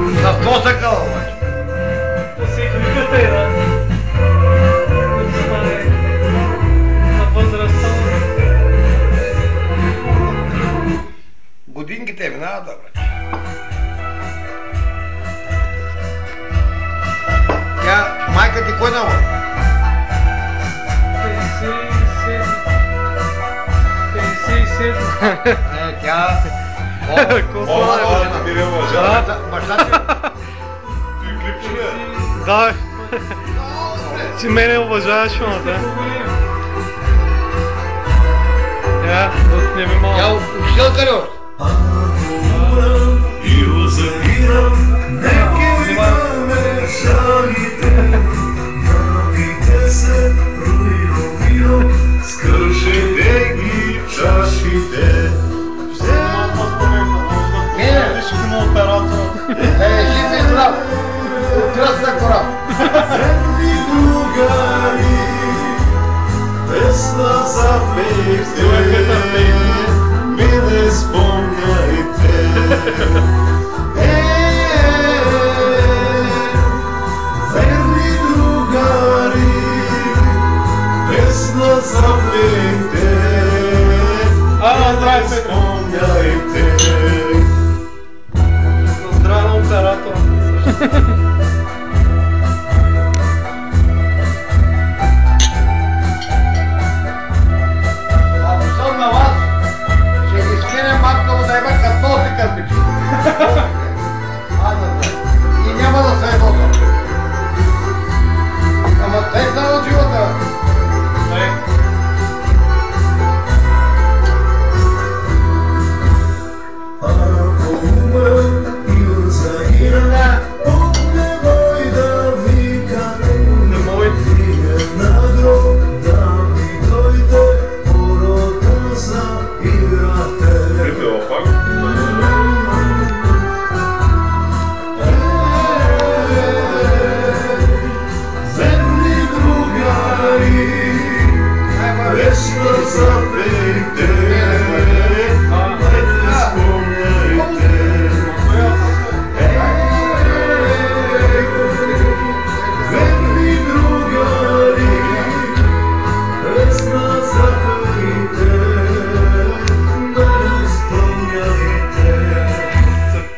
С косъка обаче. То всеки виката е, да. Като стане на възрастта. Годинките минават обаче. Тя, майка ти кой дава? 57. Не, тя... Колко ти не уважава. Баща ти... Ти клипче ли е? Да. Ти мене уважаваш, ма, да. Я, да снеми Тя малко. учителка ли още? И озабирам, нека имаме шагите, напите се, руино, скършете ги чашите. Жив и здрав! Кръстна кора! Верни другари, песна запейте, ми не спомняйте. Верни другари, песна запейте, ми не спомняйте. Здраве на оператора. Ако съм на вас, ще ги скинем малко да има катози кърпичи. И няма да се едоса. Ама те са от живота. Ако умрем и озагина, немой да викате, на гроб да ми дойде, порода за играте. Припева пак.